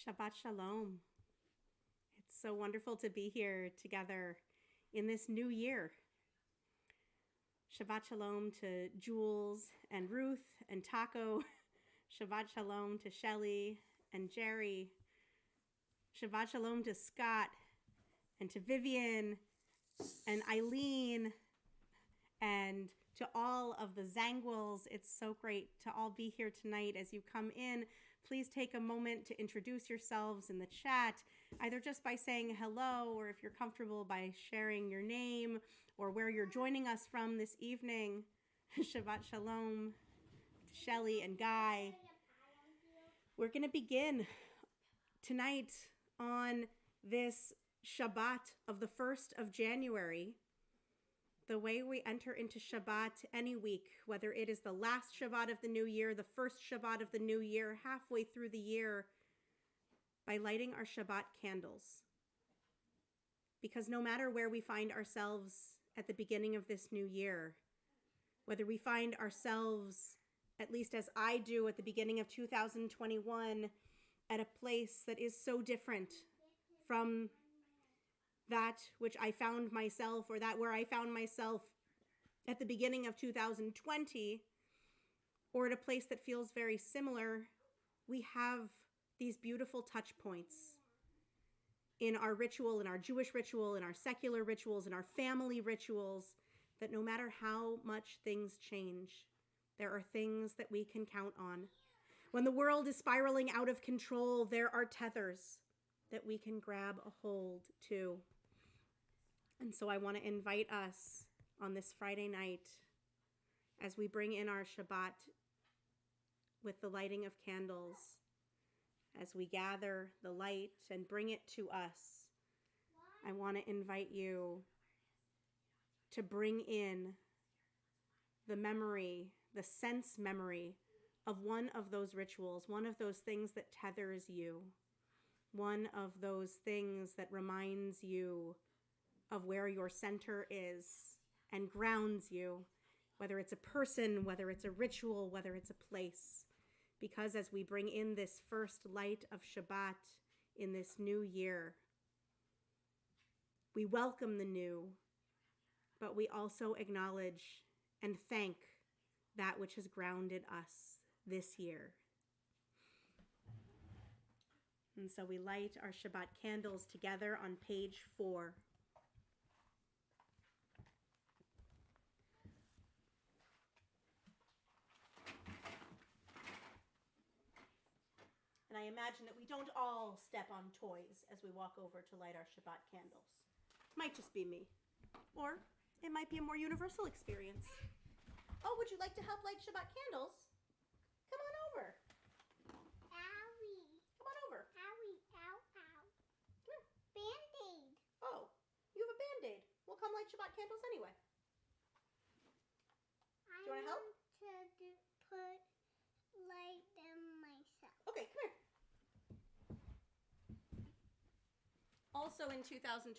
Shabbat Shalom. It's so wonderful to be here together in this new year. Shabbat Shalom to Jules and Ruth and Taco. Shabbat Shalom to Shelly and Jerry. Shabbat Shalom to Scott and to Vivian and Eileen and to all of the Zangwils. It's so great to all be here tonight. As you come in, please take a moment to introduce yourselves in the chat, either just by saying hello, or if you're comfortable, by sharing your name or where you're joining us from this evening. Shabbat Shalom to Shelly and Guy. We're going to begin tonight on this Shabbat of the 1st of January. The way we enter into Shabbat any week, whether it is the last Shabbat of the new year, the first Shabbat of the new year, halfway through the year, by lighting our Shabbat candles. Because no matter where we find ourselves at the beginning of this new year, whether we find ourselves, at least as I do at the beginning of 2021, at a place that is so different from that which I found myself, or that where I found myself at the beginning of 2020, or at a place that feels very similar, we have these beautiful touch points in our ritual, in our Jewish ritual, in our secular rituals, in our family rituals, that no matter how much things change, there are things that we can count on. When the world is spiraling out of control, there are tethers that we can grab a hold to. And so I want to invite us on this Friday night, as we bring in our Shabbat with the lighting of candles, as we gather the light and bring it to us, I want to invite you to bring in the memory, the sense memory of one of those rituals, one of those things that tethers you, one of those things that reminds you of where your center is and grounds you, whether it's a person, whether it's a ritual, whether it's a place. Because as we bring in this first light of Shabbat in this new year, we welcome the new, but we also acknowledge and thank that which has grounded us this year. And so we light our Shabbat candles together on page 4. And I imagine that we don't all step on toys as we walk over to light our Shabbat candles. Might just be me. Or it might be a more universal experience. Oh, would you like to help light Shabbat candles? Come on over. Owie. Come on over. Owie. Ow, ow. Come here. Band-Aid. Oh, you have a Band-Aid. We'll come light Shabbat candles anyway. I Do you want to help? light them myself. Okay, come here. Also in 2021,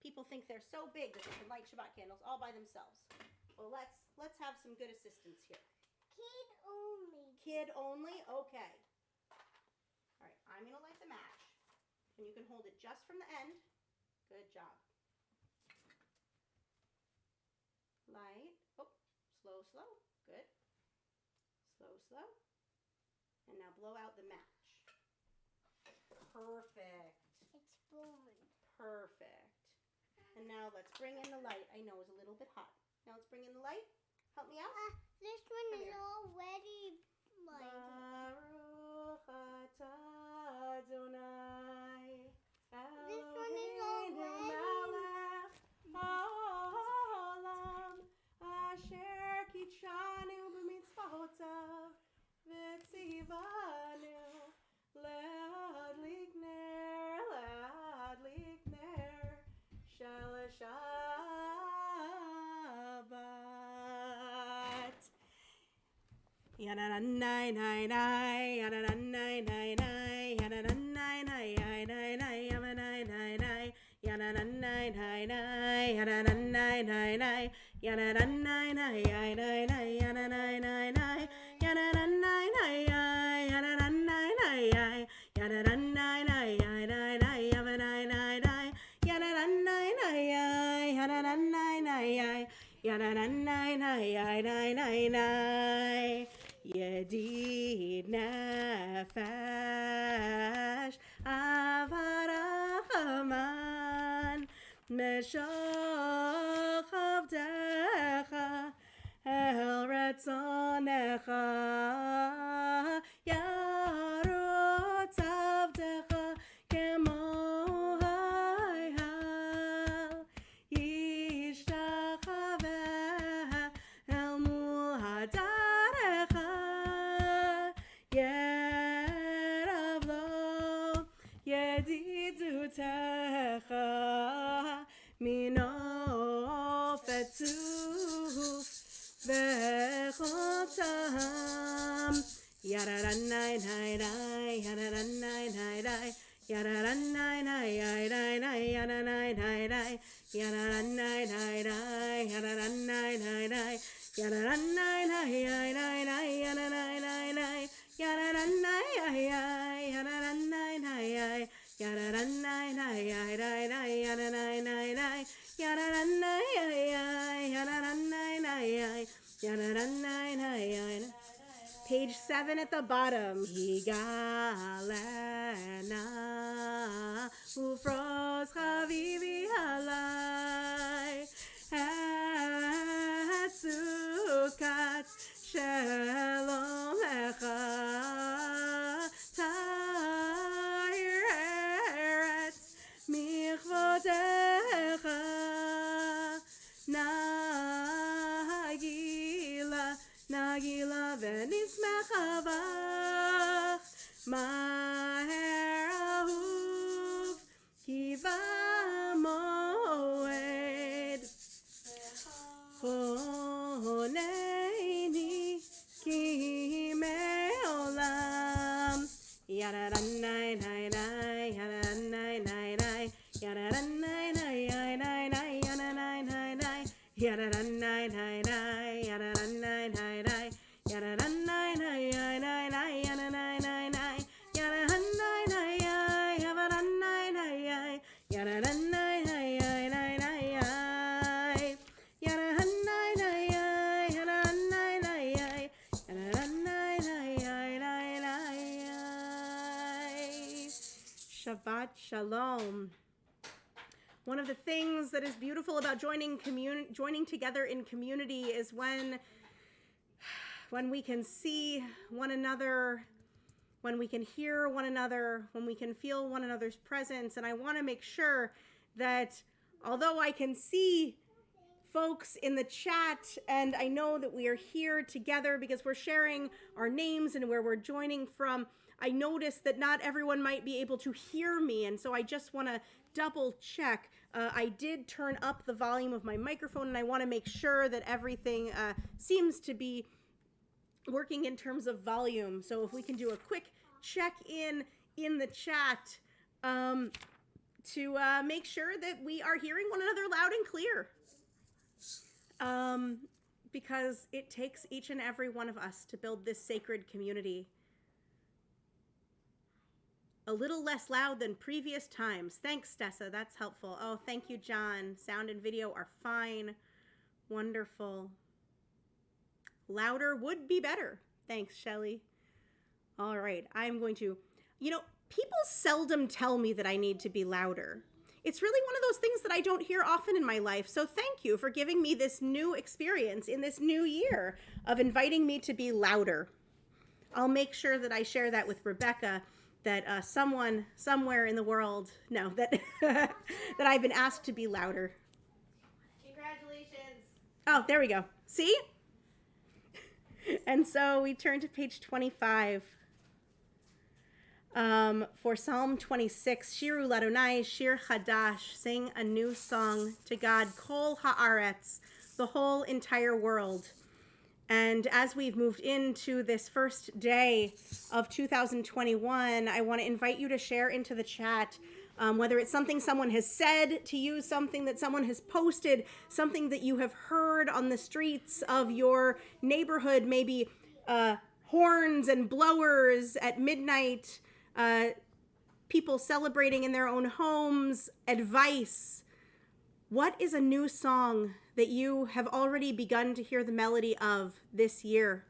people think they're so big that they can light Shabbat candles all by themselves. Well, let's have some good assistance here. Kid only. Kid only? Okay. All right, I'm going to light the match. And you can hold it just from the end. Good job. Light. Oh, slow, slow. Good. Slow, slow. And now blow out the match. Perfect. It's boring. Perfect. And now let's bring in the light. I know it's a little bit hot. Now let's bring in the light. Help me out. This one Come is here. already lighted. Baruch atah Adonai This one is Eloheinu already. melech haolam asher kitshanu b'mitzvotav v'tzivanu le'adlik ner shel Shabbat. Yananai nai nai, yananai nai nai, yananai nai nai nai nai, yamanai nai nai, yananai nai nai, yananai nai nai, yananai nai nai nai, yananai nai nai, yananai nai nai, yananai nai nai, yananai Yananai, Yedid Nefesh, Avarachaman, Meshoch Avdecha, El Retzonecha, Yarot Avdecha, Kemo Hayhal, Yishtachaveh, El Mul Hadarecha, Yeravlo, Yedidutecha, Minofetzu, Vechotam, Yararanai, Yararanai, Yararanai, Yararanai, Yararanai, Yararanai, Yararanai, Yararanai, Page 7 at the bottom. Higalena ufros chavivi halai hatzukat shalom lecha ta'ir eretz michvodecha Nagila v'nismechavach maher ahuv kiva moed honeini ki me'olam yararanai nai nai yararanai nai nai yararanai nai nai nai nai yararanai nai nai yararanai nai nai yararanai nai nai yararanai nai nai nai yararanai nai nai yararanai nai yararanai nai yararanai nai nai nai yararanai nai yararanai nai yararanai nai nai. Shabbat Shalom. One of the things that is beautiful about joining together in community is when we can see one another, when we can hear one another, when we can feel one another's presence. And I want to make sure that although I can see folks in the chat and I know that we are here together because we're sharing our names and where we're joining from, I noticed that not everyone might be able to hear me. And so I just want to double check. I did turn up the volume of my microphone and I want to make sure that everything seems to be working in terms of volume. So if we can do a quick check in the chat to make sure that we are hearing one another loud and clear. Because it takes each and every one of us to build this sacred community. A little less loud than previous times. Thanks, Stessa. That's helpful. Oh, thank you, John. Sound and video are fine. Wonderful. Louder would be better. Thanks, Shelly. All right. I'm going to, people seldom tell me that I need to be louder. It's really one of those things that I don't hear often in my life. So thank you for giving me this new experience in this new year of inviting me to be louder. I'll make sure that I share that with Rebecca, that someone somewhere in the world, that that I've been asked to be louder. Congratulations. Oh, there we go. See? And so we turn to page 25 for Psalm 26. Shiru Ladonai, Shir Hadash, sing a new song to God, Kol Haaretz, the whole entire world. And as we've moved into this first day of 2021, I want to invite you to share into the chat, whether it's something someone has said to you, something that someone has posted, something that you have heard on the streets of your neighborhood, maybe horns and blowers at midnight, people celebrating in their own homes, advice. What is a new song that you have already begun to hear the melody of this year?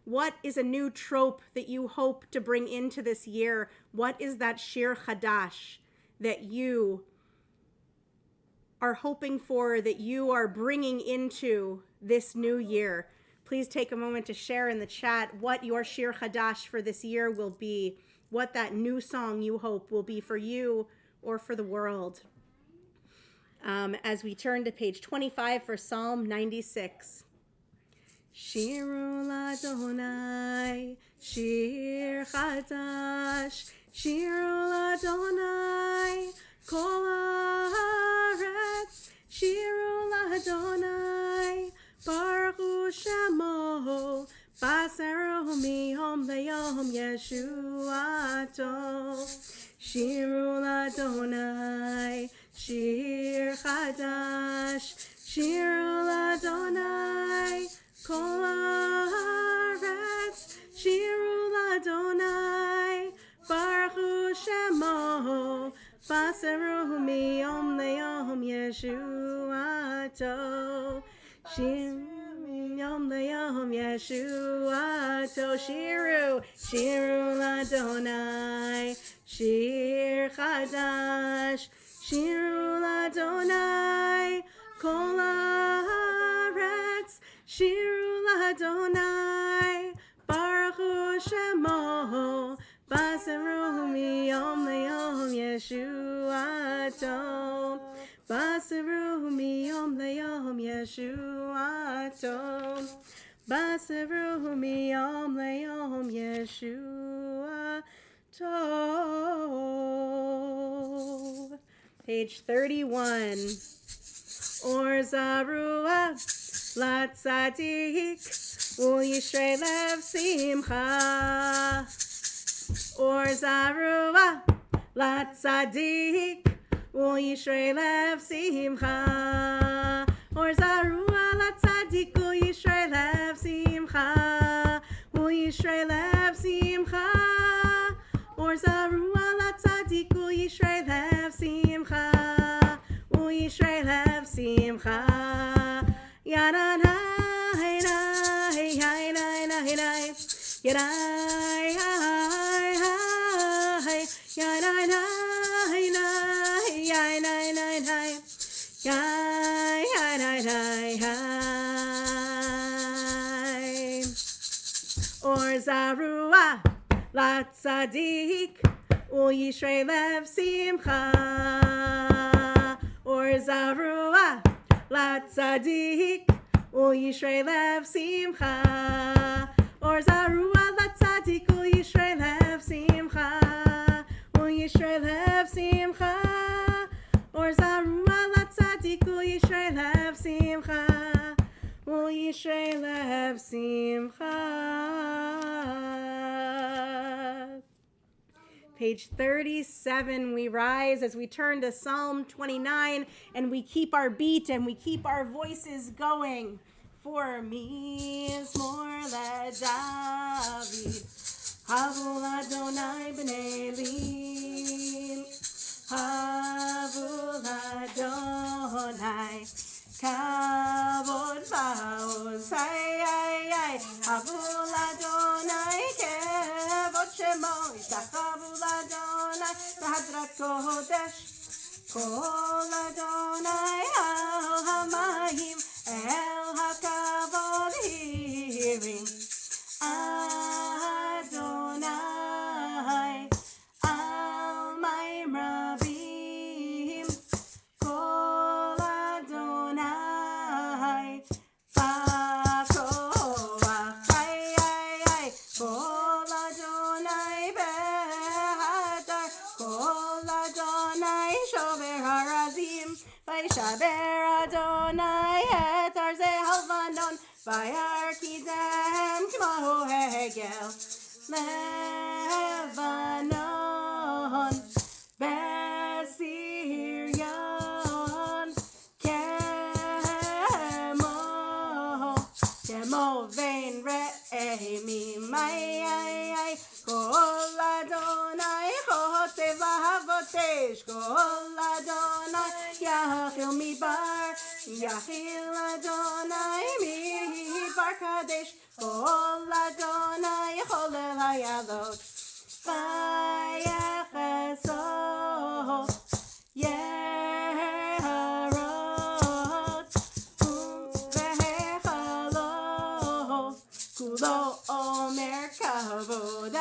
What is a new trope that you hope to bring into this year? What is that Shir Hadash that you are hoping for, that you are bringing into this new year? Please take a moment to share in the chat what your Shir Hadash for this year will be, what that new song you hope will be for you or for the world. As we turn to page 25 for Psalm 96. Shiru l'Adonai, Shir Chadash, Shiru l'Adonai, Kol haaretz, Shiru l'Adonai, Baruch Shemo, Baseru miyom leyom Yeshuato, Shiru l'Adonai, Shir Chadash, Shiru l'Adonai, Kol haaretz, Shiru l'Adonai, Baruch Shemo, Baseru miyom leyom Yeshuato, Shiru yom leyom Yeshuato, Shiru l'Adonai, Shir Chadash, Shiru l'Adonai, Kol haaretz, Shiru l'Adonai, Baruch Shemo, Baseru miyom leyom Yeshuato, Baseru miyom leyom Yeshuato, Baseru miyom leyom Yeshuato. Page 31. Or Zarua, Latzadik, Ul Yishrei Lev Simcha. Or Zarua, Latzadik, Ul Yishrei Lev Simcha. Or Zarua, Latzadik, Ul Yishrei Lev Simcha. Ul Yishrei Lev Simcha. Or Zarua, Latzadik, Ul Yishrei Lev Simcha. Ul Yishrei Lev Simcha. Yadan hai hai hai hai hai hai. Yadai hai hai. Yadan hai hai hai hai hai. Yai hai hai hai. Or Zarua, Latzadik, Ul Yishrei Lev Simcha. Or Zarua, Latzadik, Ul Yishrei Lev Simcha. Or Zarua, Latzadik, Ul Yishrei Lev Simcha. Ul Yishrei Lev Simcha. Or Zarua, Latzadik, Ul Yishrei Lev Simcha. Ul Yishrei Lev Simcha. Page 37, we rise as we turn to Psalm 29, and we keep our beat and we keep our voices going. For me is more le David, Havul Adonai b'nei Elim, Havul Adonai, Kavod va'oz, Havul Adonai, Kavod Shemo, Havul Adonai, V'hadrat Kodesh, Kol Adonai al hamayim, El hakavod hirim, Adonai al mayim rabim, Kol Adonai v'koach, Kol Adonai behadar, Kol Adonai shover harazim, V'yishaber Adonai et arzei halvanon, V'yarkidem k'mo hegel Lebanon, Besiryon, Kemo vein re'emim, Kol Adonai chotev lahavotesh, Kol Adonai yachil midbar, Yahil Adonai midbar kadesh, Kol Adonai cholel hayalot, Vayecheso Yeharot Uvehechalot, Kulo Omer Kavod,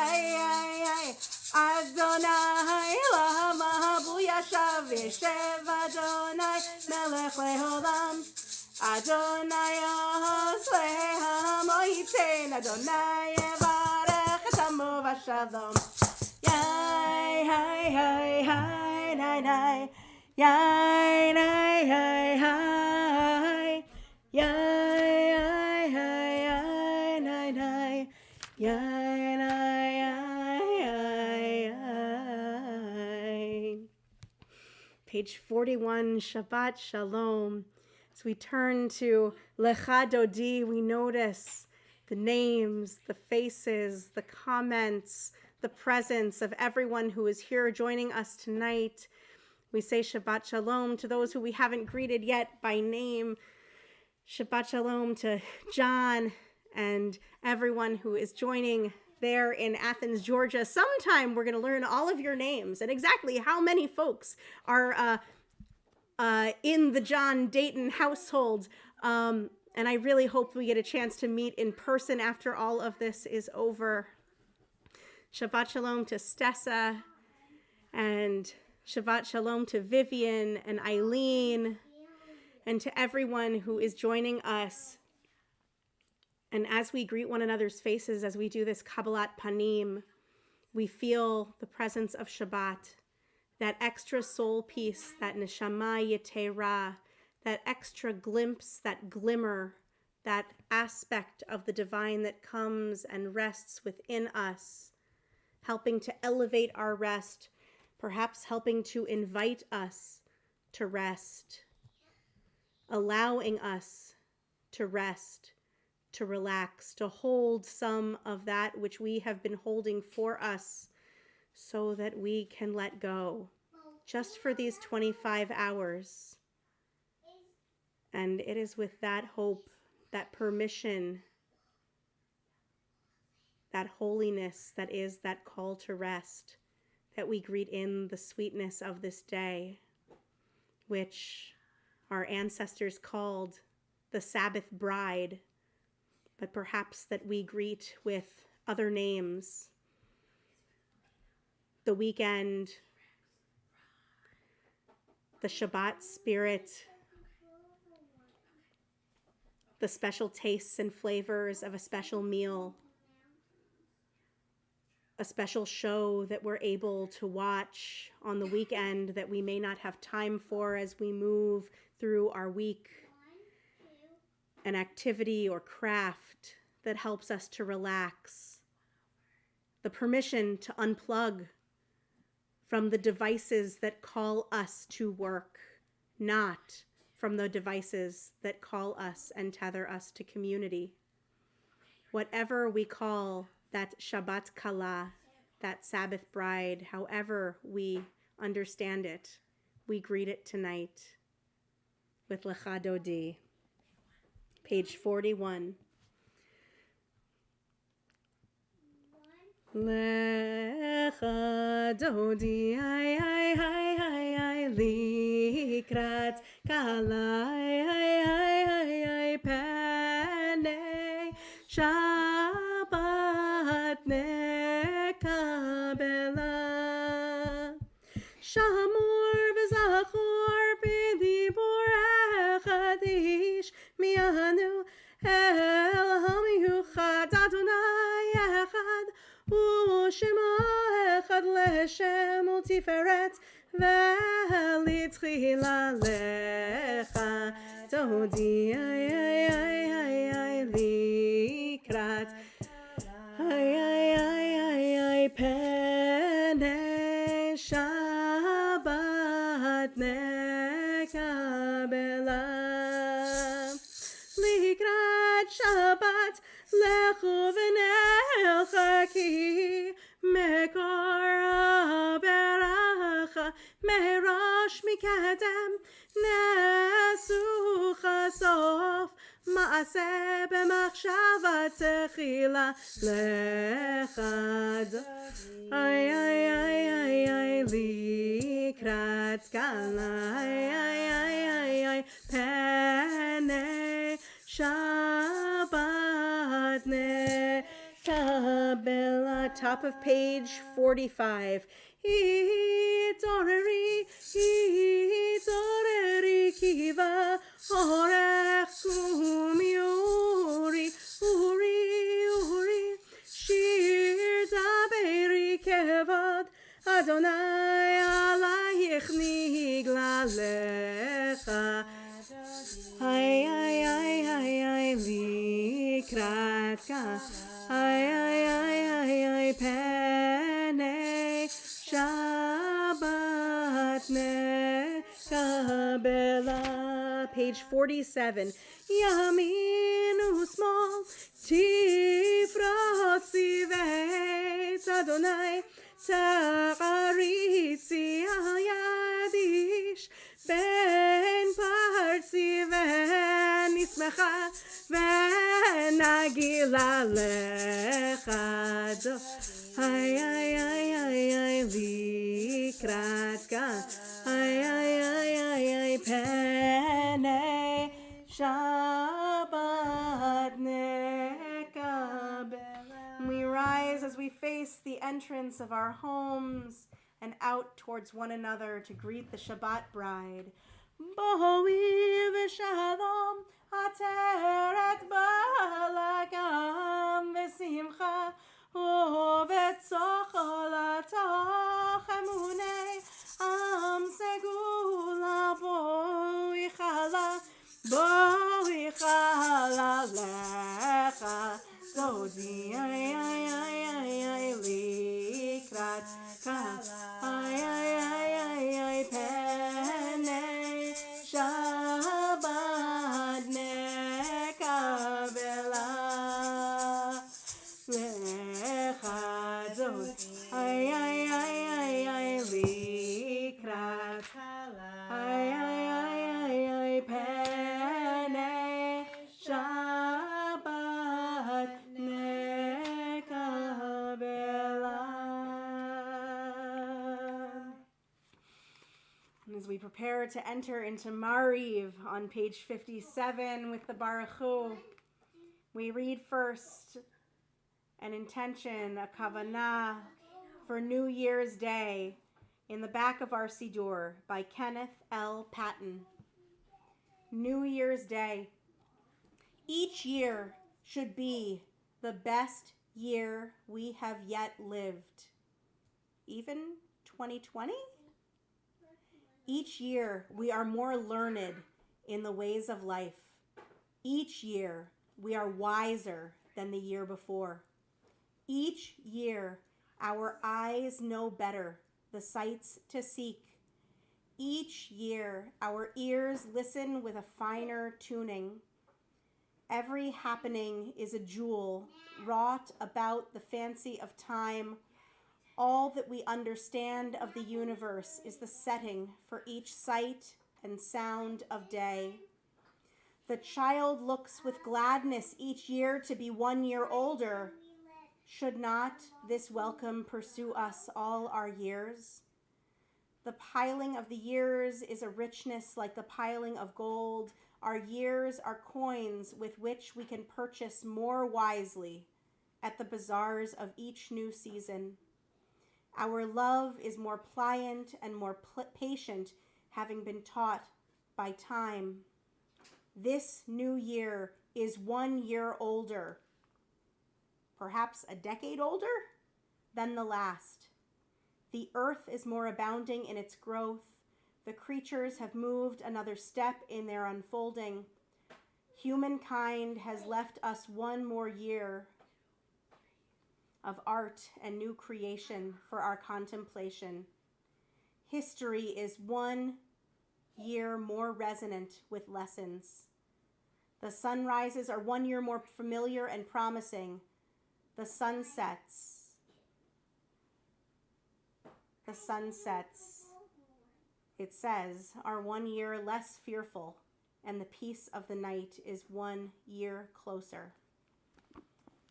Adonai lama habu yashav yeshev Adonai melech leolam, Adonai osleha moiten, Adonai yevarech et amo v'shalom. Yai, hai, hai, hai, nai, nai. Yai, nai, hai, hai. Yai, hai, hai, hai, nai, nai. Yai, nai, hai, hai. Page 41, Shabbat Shalom. As we turn to Lecha Dodi, we notice the names, the faces, the comments, the presence of everyone who is here joining us tonight. We say Shabbat Shalom to those who we haven't greeted yet by name. Shabbat Shalom to John and everyone who is joining there in Athens, Georgia. Sometime we're going to learn all of your names and exactly how many folks are in the John Dayton household. And I really hope we get a chance to meet in person after all of this is over. Shabbat Shalom to Stessa, and Shabbat Shalom to Vivian and Eileen, and to everyone who is joining us. And as we greet one another's faces, as we do this Kabbalat Panim, we feel the presence of Shabbat, that extra soul piece, that neshama yetera, that extra glimpse, that glimmer, that aspect of the divine that comes and rests within us, helping to elevate our rest, perhaps helping to invite us to rest, allowing us to rest, to relax, to hold some of that which we have been holding for us so that we can let go just for these 25 hours. And it is with that hope, that permission, that holiness that is that call to rest, that we greet in the sweetness of this day, which our ancestors called the Sabbath bride, but perhaps that we greet with other names. The weekend, the Shabbat spirit, the special tastes and flavors of a special meal, a special show that we're able to watch on the weekend that we may not have time for as we move through our week, an activity or craft that helps us to relax, the permission to unplug from the devices that call us to work, not from the devices that call us and tether us to community. Whatever we call that Shabbat Kala, that Sabbath bride, however we understand it, we greet it tonight with Lecha Dodi. Page 41. Lecha Dodi, ay, ay, ay, ay, ay, likrat kala, ay, ay, ay, ay, ay, penei Shabbat nekabela, shamor v'zachor b'dibur echadish mi'anu el ha'miyuchad Adonai echad u'shema echad leshem u'tiferet v'litzchila lecha Dodi, ay, ay, ay, ay, ay, likrat, ay, ay, ay, ay, ay, penei Shabbat nekabela, likrat Shabbat lechu v'nelcha ki mekor ha'beracha מראש מקדם נסוך הסוף מעשה במחשבה תחילה לך איי איי איי איי איי לקראת קלה איי איי איי איי איי פני Shabbat nekabel. Top of page 45. Itoreri kiva orech kumi uri shir daberi kevad Adonai alayich niglalecha ay ay ay ay ay likratka ay ay ay ay ay penei Shabbat nekabela. Page 47. Yamin usmol tifrotzi veit Adonai ta'aritzi al yadish ben parzi v'nismecha v'nagila lecha ay ay ay ay ay likratka ay ay ay ay ay penei Shabbat nekabel. We rise as we face the entrance of our homes and out towards one another to greet the Shabbat bride. Boi v'shalom ateret balagam v'simcha u'v'tzochol atoch emunei am segula boi chala lecha Dodi ay ay ay ay ay likrat ay ay ay ay ay penei Shabbat nekabela lecha dodi ay ay ay ay ay likrat ay ay ay ay ay penei Shabbat nekabela. As we prepare to enter into Mariv on page 57 with the Baruch Hu, we read first an intention, a kavanah for New Year's Day in the back of our Siddur by Kenneth L. Patton. New Year's Day. Each year should be the best year we have yet lived. Even 2020? Each year we are more learned in the ways of life. Each year we are wiser than the year before. Each year our eyes know better the sights to seek. Each year our ears listen with a finer tuning. Every happening is a jewel wrought about the fancy of time. All that we understand of the universe is the setting for each sight and sound of day. The child looks with gladness each year to be 1 year older. Should not this welcome pursue us all our years? The piling of the years is a richness like the piling of gold. Our years are coins with which we can purchase more wisely at the bazaars of each new season. Our love is more pliant and more patient, having been taught by time. This new year is 1 year older, perhaps a decade older, than the last. The earth is more abounding in its growth. The creatures have moved another step in their unfolding. Humankind has left us 1 more year of art and new creation for our contemplation. History is 1 year more resonant with lessons. The sunrises are 1 year more familiar and promising. The sunsets It says, "Are 1 year less fearful, and the peace of the night is 1 year closer."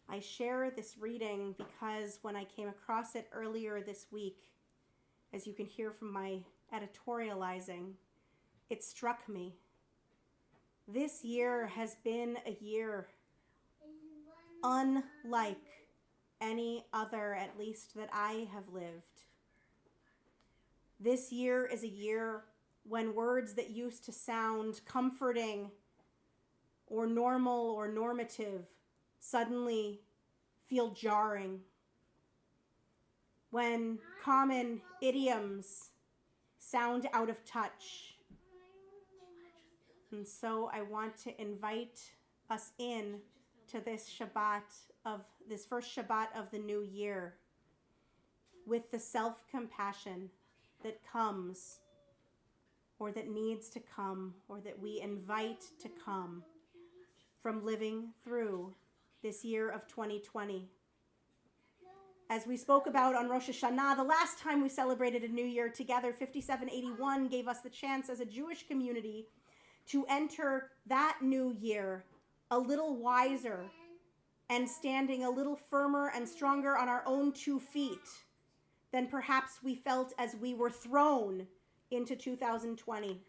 I share this reading because when I came across it earlier this week, as you can hear from my editorializing, it struck me. This year has been a year unlike any other, at least that I have lived. This year is a year when words that used to sound comforting or normal or normative suddenly feel jarring. When common idioms sound out of touch. And so I want to invite us in to this Shabbat this first Shabbat of the new year with the self-compassion that comes or that needs to come or that we invite to come from living through this year of 2020. As we spoke about on Rosh Hashanah, the last time we celebrated a new year together, 5781 gave us the chance as a Jewish community to enter that new year a little wiser and standing a little firmer and stronger on our own 2 feet than perhaps we felt as we were thrown into 2020.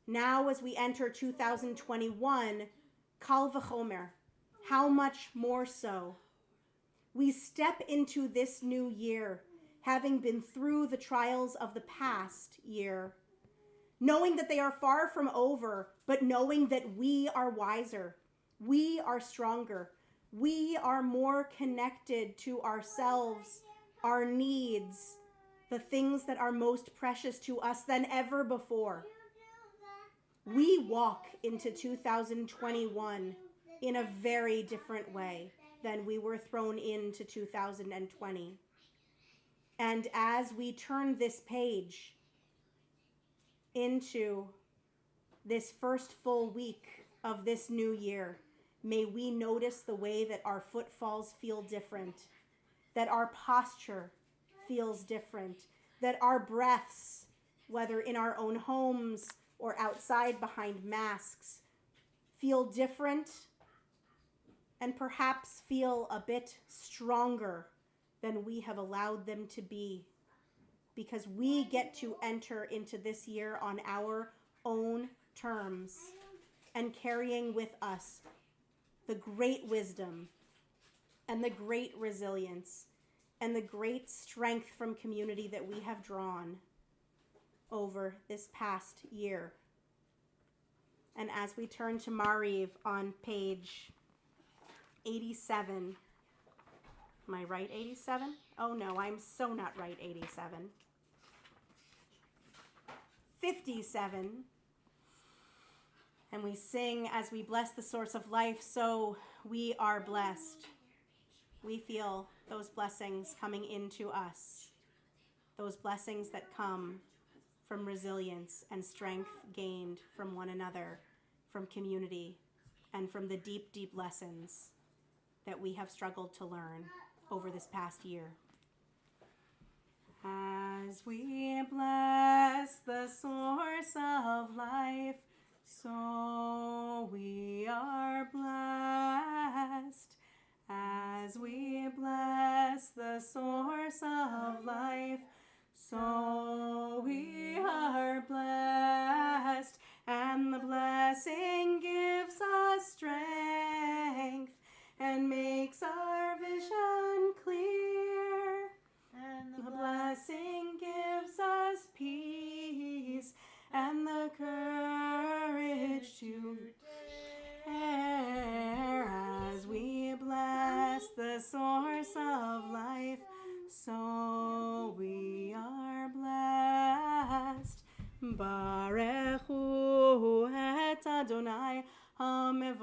Now, as we enter 2021, Kal v'chomer, how much more so? We step into this new year, having been through the trials of the past year, knowing that they are far from over, but knowing that we are wiser, we are stronger, we are more connected to ourselves, our needs, the things that are most precious to us than ever before. We walk into 2021 in a very different way than we were thrown into 2020. And as we turn this page into this first full week of this new year, may we notice the way that our footfalls feel different, that our posture feels different, that our breaths, whether in our own homes or outside behind masks, feel different and perhaps feel a bit stronger than we have allowed them to be, because we get to enter into this year on our own terms and carrying with us the great wisdom and the great resilience and the great strength from community that we have drawn over this past year. And as we turn to Mariv on page 87, am I right, 87? Oh no, I'm so not right, 87. 57. And we sing as we bless the source of life, so we are blessed. We feel those blessings coming into us, those blessings that come from resilience and strength gained from one another, from community, and from the deep, deep lessons that we have struggled to learn over this past year. As we bless the source of life, so we are blessed. As we bless the source of life, so we are blessed. And the blessing gives us strength and makes our vision clear. And the blessing gives us peace and the courage to dare. As we bless the source of life, so we are blessed. Baruch hu et Adonai HaMevorach.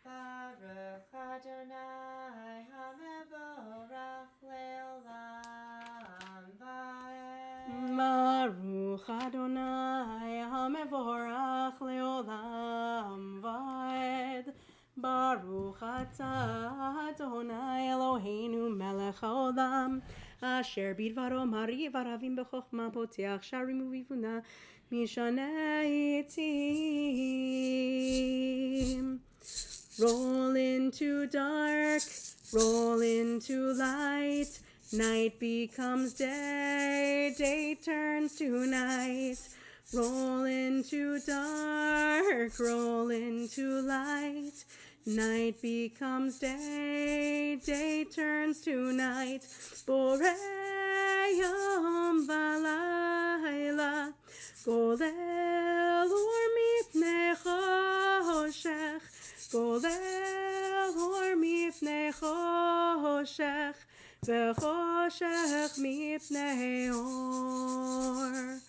Baruch Adonai HaMevorach Le'olam Va'ed. Baruch Adonai HaMevorach Le'olam Va'ed. Baruch Atah Adonai Eloheinu Melech Haolam אשר בדברו מריב ערבים בחוכמה פותח שערים ובתבונה משנה עצים. Roll into dark, roll into light. Night becomes day, day turns to night. Roll into dark, roll into light. Night becomes day, day turns to night. Borei yom v'layla, golel or mipnei choshech, golel or mipnei choshech, v'choshech mipnei or.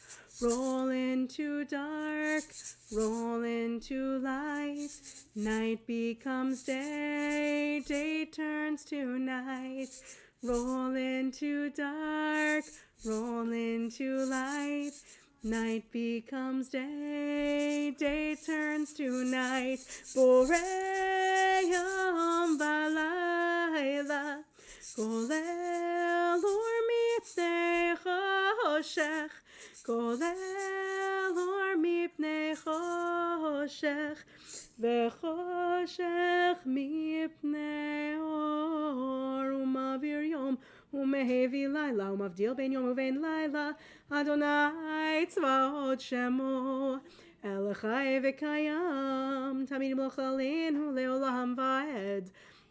Roll into dark, roll into light. Night becomes day, day turns to night. Roll into dark, roll into light. Night becomes day, day turns to night. Borei yom v'layla, golel or mipnei choshech, golel or mipnei choshech, v'choshech mipnei or. Umavir yom umehevi laila, umavdil ben yom uven laila, Adonai tzvaot shemo, Elachai v'kayam, tamid melech aleinu leolam va'ed.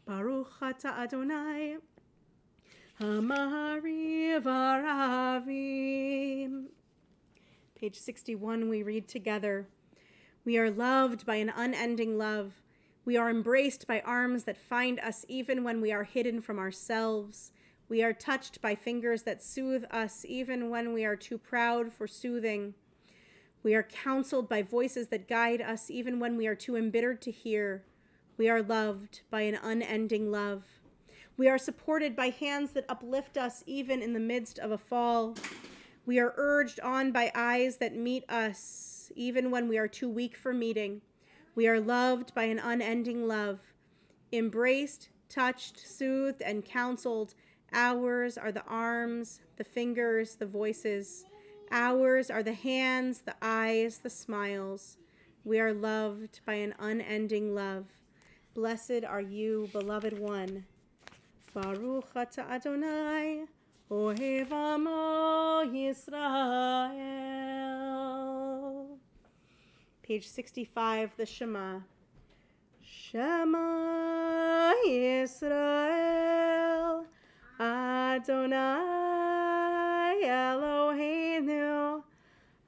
Baruch ata Adonai, Hamari v'aravim. Page 61, we read together. We are loved by an unending love. We are embraced by arms that find us even when we are hidden from ourselves. We are touched by fingers that soothe us even when we are too proud for soothing. We are counseled by voices that guide us even when we are too embittered to hear. We are loved by an unending love. We are supported by hands that uplift us even in the midst of a fall. We are urged on by eyes that meet us even when we are too weak for meeting. We are loved by an unending love. Embraced, touched, soothed, and counseled, ours are the arms, the fingers, the voices. Ours are the hands, the eyes, the smiles. We are loved by an unending love. Blessed are you, beloved one. Baruch ata Adonai, Ohev Amo Yisrael. Page 65, the Shema. Shema Yisrael, Adonai Eloheinu,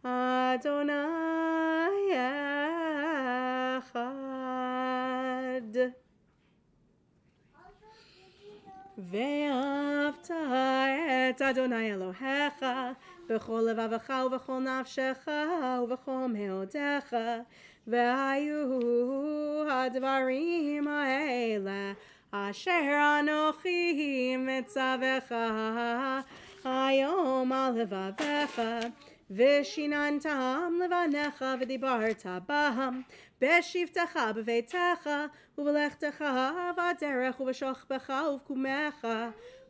Adonai Echad. ואהבת את אדוני אלוהיך בכל לבבך ובכל נפשך ובכל מאודיך, והיו הדברים האלה אשר אנוכי מצווך היום על לבביך, ושיננתם לבניך ודיברת בהם בשבתך בביתך ובלכתך בדרך ובשוכבך ובקומך,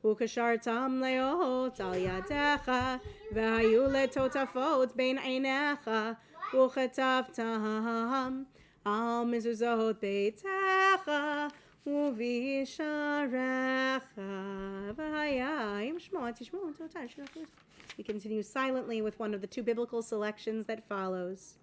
וקשרתם להיות על ידיך, והיו לטוטפות בין עיניך, וכתבתם על מזוזות ביתך ובישעריך, והיה אם שמוע תשמעו תורתי שלך. We continue silently with one of the two biblical selections that follows.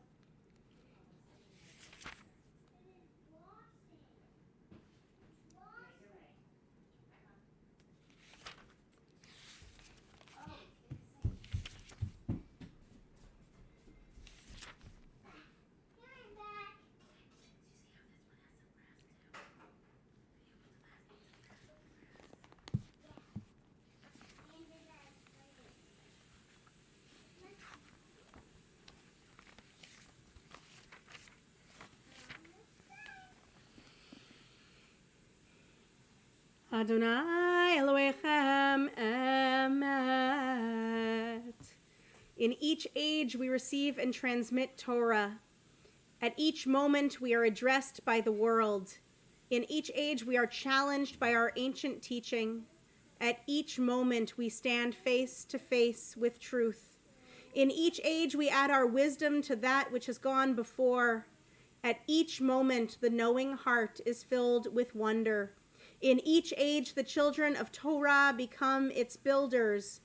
Adonai Elohechem Emet. In each age we receive and transmit Torah. At each moment we are addressed by the world. In each age we are challenged by our ancient teaching. At each moment we stand face to face with truth. In each age we add our wisdom to that which has gone before. At each moment the knowing heart is filled with wonder. In each age the children of Torah become its builders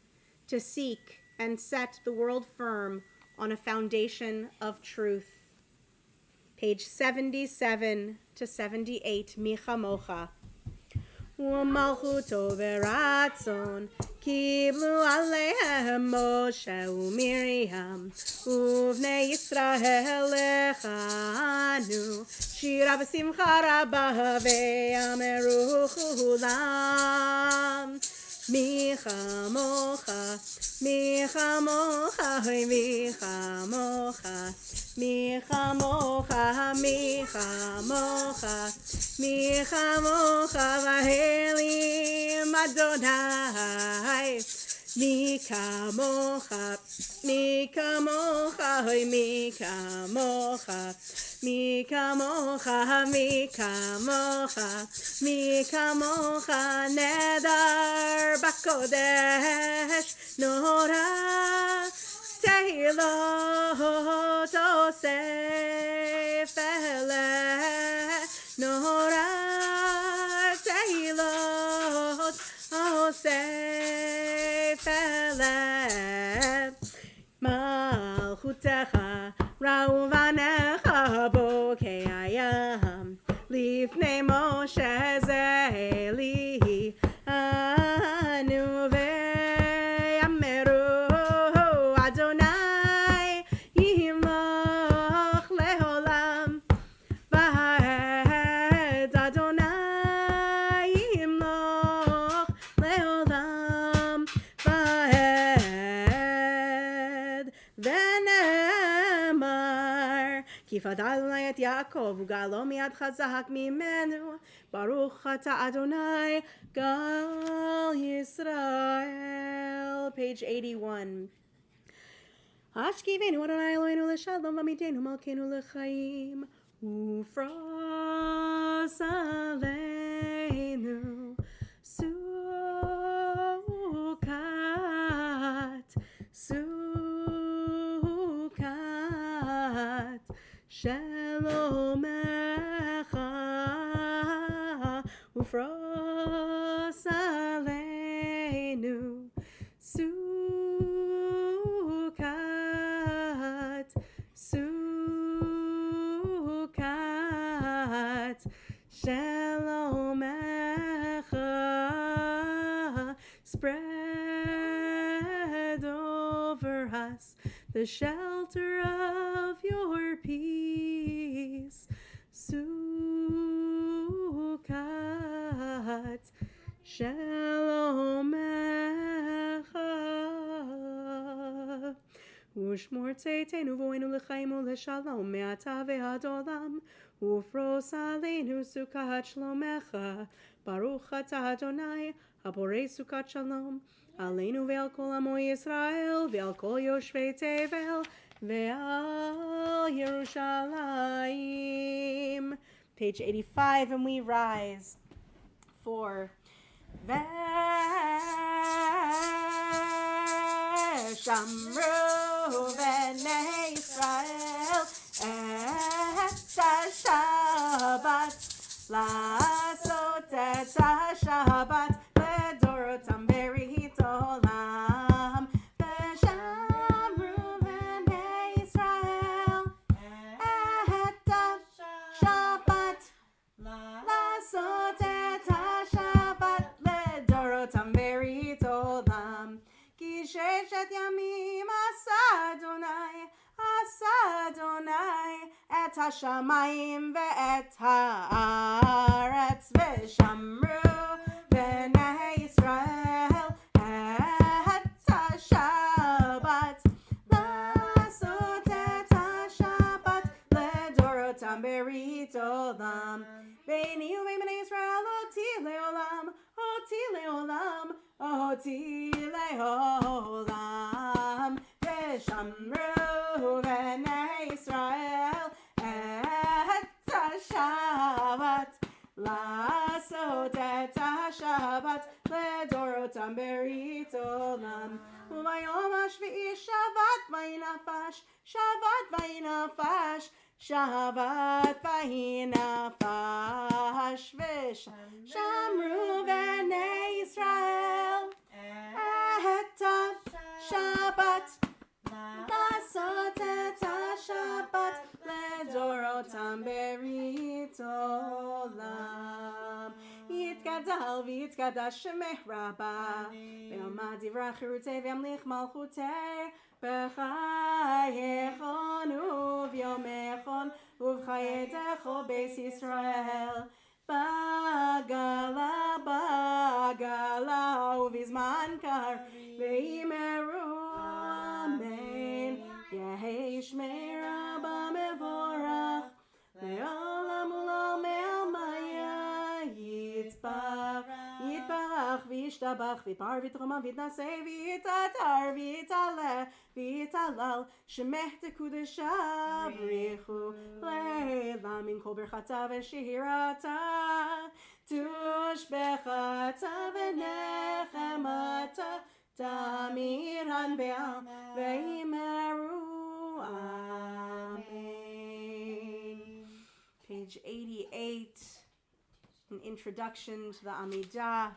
to seek and set the world firm on a foundation of truth. Page 77 to 78, Michamocha. U'malchuto v'ratzon kiblu aleihem Moshe u'Miriam u'vnei Yisrael lechanu shira v'simcha rabba ve'ameru chulam Michamocha, Michamocha, Michamocha, Michamocha, Michamocha, Michamocha, Vahelim Adonai. Michamocha, Michamocha, Michamocha, Michamocha, Michamocha, Michamocha, Nedar Bakodesh, Nora, Tehilot, Osef, Nora, Tehilot, Osef, Malchutecha, Rauvanecha, Bokeayam, Lifnei Moshe Zeli, Anu ve'ameru Adonai, Yimloch leholam, Va'ed Adonai, Yimloch leholam, Va'ed Ve'nemar, Kifad Adonai et Yaakov, Ugalo miad chazak mimenu, Baruch ata Adonai, Gal Yisrael. Page 81. Ashkivenu Adonai Eloheinu l'shalom, v'amidenu malkeinu l'chaim, ufros aleinu sukat, sukat, shalomecha, ufros aleinu sukat, sukat, shalomecha, spread over us the shelter of your peace. Sukat, shalomecha. Ushmor tzeitenu vo'enu l'chaim u'l'shalom me'ata ve'ad olam. Ufros aleinu sukat shlomecha. Baruch ata Adonai, haborei sukat shalom. Aleinu ve'al kol amo Yisrael, ve'al kol yoshvei tevel, ve'al Yerushalayim. Page 85, and we rise for Veshamru Bnei Yisrael et Shabbat, לעשות את השבת לדורותם ברית עולם. ושמרו בני ישראל את השבת, לעשות את השבת לדורותם ברית עולם. כי 6 ימים עשה אדוני את השמיים ואת הארץ, ושמרו בני ישראל את השבת, לעשות את השבת לדורותם ברית עולם. ביני ובין בני ישראל אותי לעולם, אותי לעולם, אותי לעולם. ושמרו בני ישראל את השבת, לעשות את השבת לדורות לדורותם ברית עולם. וביום השביעי שבת וינפש, שבת וינפש, שבת וינפש, ושמרו בני ישראל את השבת, לעשות את השבת לדורותם ברית עולם. יתגדל ויתקדש שמך רבה, ועמד דברי חירותי וימליך מלכותי, בחייכון וביומכון ובחייתך בית ישראל, בגלה בגלה ובזמן קר וימרו אמן. יהי שמי רבה מבורך לעולם ולעולמי יתברך וישתבח ויתפאר ויתרומם ויתנשא ויתעטר ויתעלה ויתהלל שמך תקודשה בריחו לעילה מן כל ברכתה ושירתה תושבחתה ונחמתה תמיר הנבעה וימרו amen. Page 88, an introduction to the Amidah,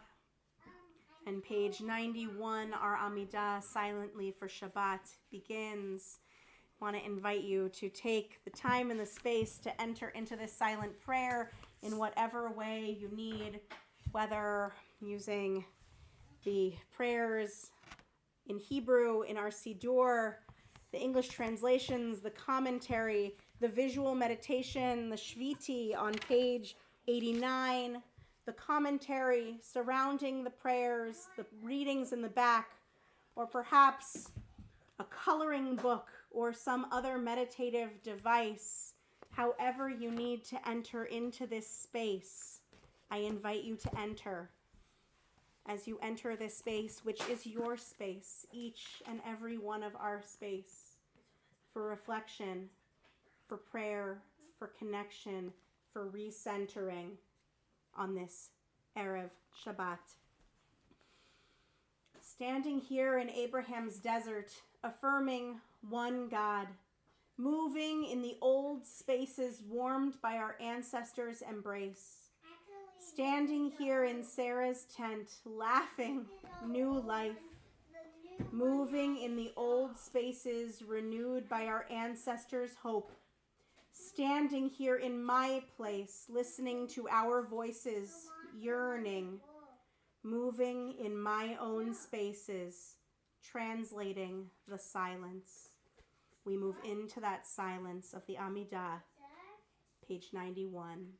and page 91, our Amidah silently for Shabbat begins. I want to invite you to take the time and the space to enter into this silent prayer in whatever way you need, whether using the prayers in Hebrew, in our Siddur, the English translations, the commentary, the visual meditation, the Shviti on page 89, the commentary surrounding the prayers, the readings in the back, or perhaps a coloring book or some other meditative device. However you need to enter into this space, I invite you to enter. As you enter this space, which is your space, each and every one of our space, for reflection, for prayer, for connection, for recentering on this Erev Shabbat. Standing here in Abraham's desert, affirming one God, moving in the old spaces warmed by our ancestors' embrace. Standing here in Sarah's tent, laughing new life, moving in the old spaces renewed by our ancestors' hope. Standing here in my place, listening to our voices, yearning, moving in my own spaces, translating the silence. We move into that silence of the Amidah, page 91.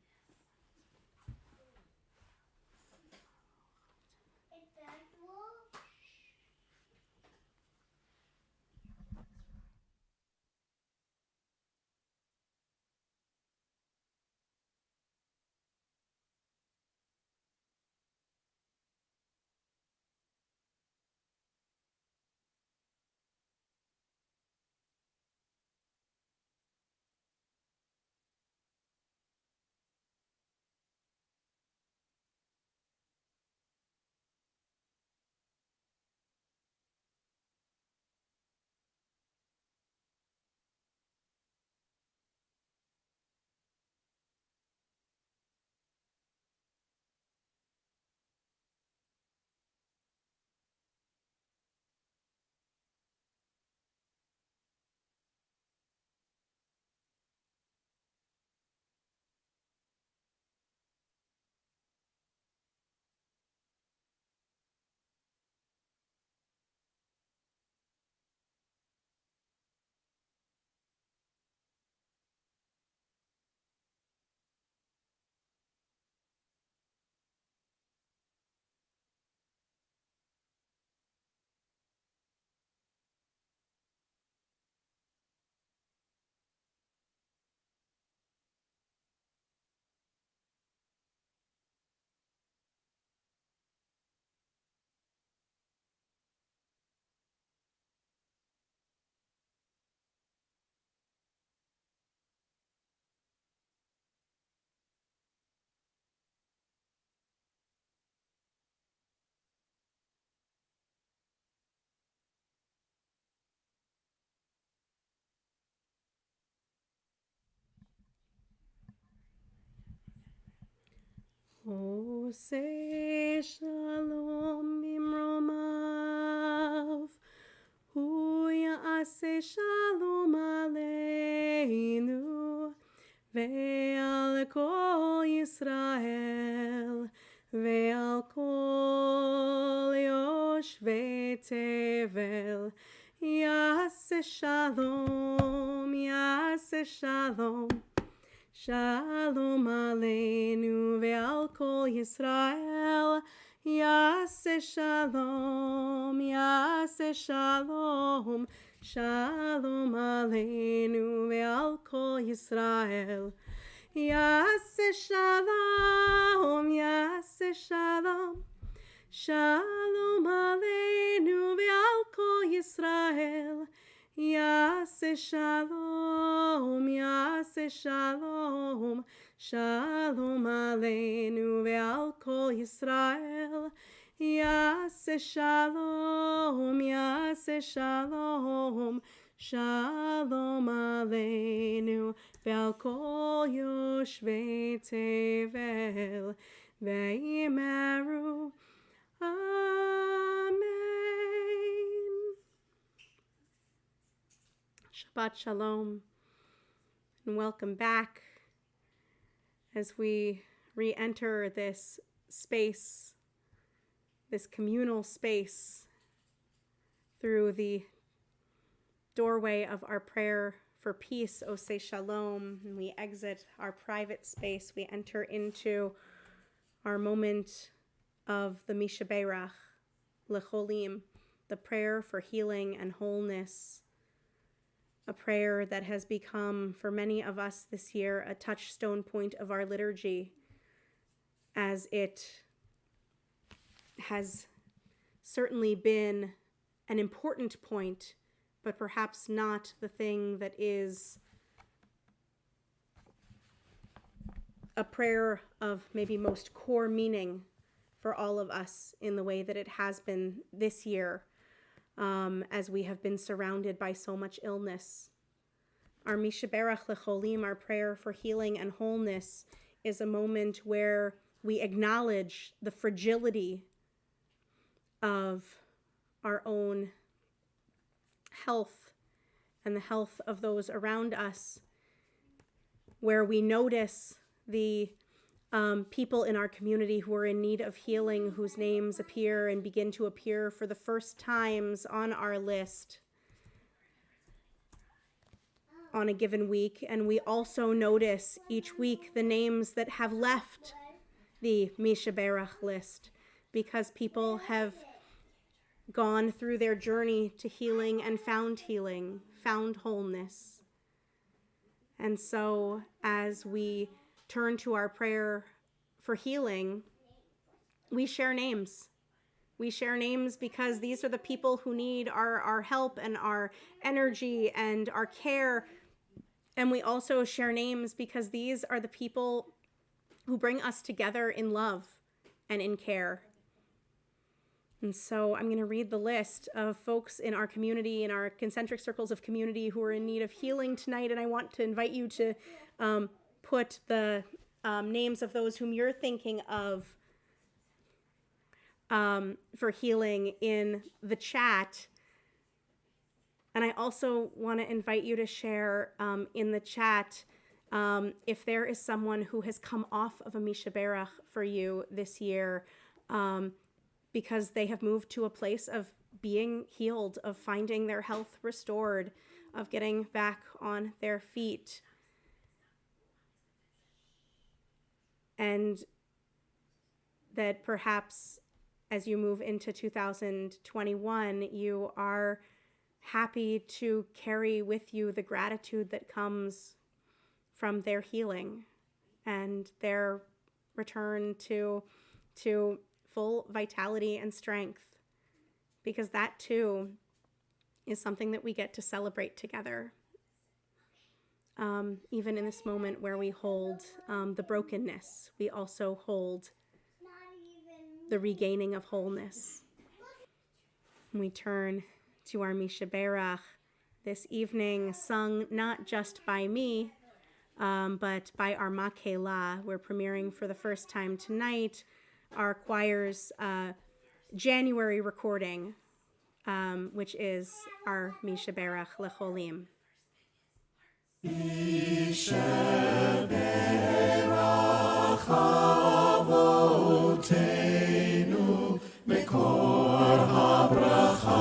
עושה שלום במרומיו, הוא יעשה שלום עלינו ועל כל ישראל ועל כל יושבי תבל. יעשה שלום, יעשה שלום, שלום עלינו ועל כל ישראל. יעשה שלום, יעשה שלום, שלום עלינו ועל כל ישראל. יעשה שלום, יעשה שלום, שלום עלינו ועל כל ישראל. יעשה שלום, יעשה שלום, שלום עלינו ועל כל ישראל. יעשה שלום, יעשה שלום, שלום עלינו ועל כל יושבי תבל. ואמרו Amen. Shabbat Shalom, and welcome back as we re-enter this space, this communal space, through the doorway of our prayer for peace, Oseh Shalom, and we exit our private space. We enter into our moment of the Mishaberach, Lecholim, the prayer for healing and wholeness, a prayer that has become, for many of us this year, a touchstone point of our liturgy, as it has certainly been an important point, but perhaps not the thing that is a prayer of maybe most core meaning for all of us in the way that it has been this year, as we have been surrounded by so much illness. Our Mishaberach Lecholim, our prayer for healing and wholeness, is a moment where we acknowledge the fragility of our own health and the health of those around us, where we notice the people in our community who are in need of healing, whose names appear and begin to appear for the first times on our list on a given week. And we also notice each week the names that have left the Mishaberach list, because people have gone through their journey to healing, found wholeness. And so as we turn to our prayer for healing, we share names. We share names because these are the people who need our help and our energy and our care. And we also share names because these are the people who bring us together in love and in care. And so I'm going to read the list of folks in our community, in our concentric circles of community, who are in need of healing tonight. And I want to invite you to put the names of those whom you're thinking of for healing in the chat. And I also want to invite you to share in the chat if there is someone who has come off of a Mishaberach for you this year, because they have moved to a place of being healed, of finding their health restored, of getting back on their feet. And that perhaps as you move into 2021, you are happy to carry with you the gratitude that comes from their healing and their return to full vitality and strength, because that too is something that we get to celebrate together. Even in this moment where we hold the brokenness, we also hold the regaining of wholeness. We turn to our Mishaberach this evening, sung not just by me, but by our Makela. We're premiering for the first time tonight our choir's January recording, which is our Mishaberach Lecholim. Mishaberach Avotenu Mekor HaBracha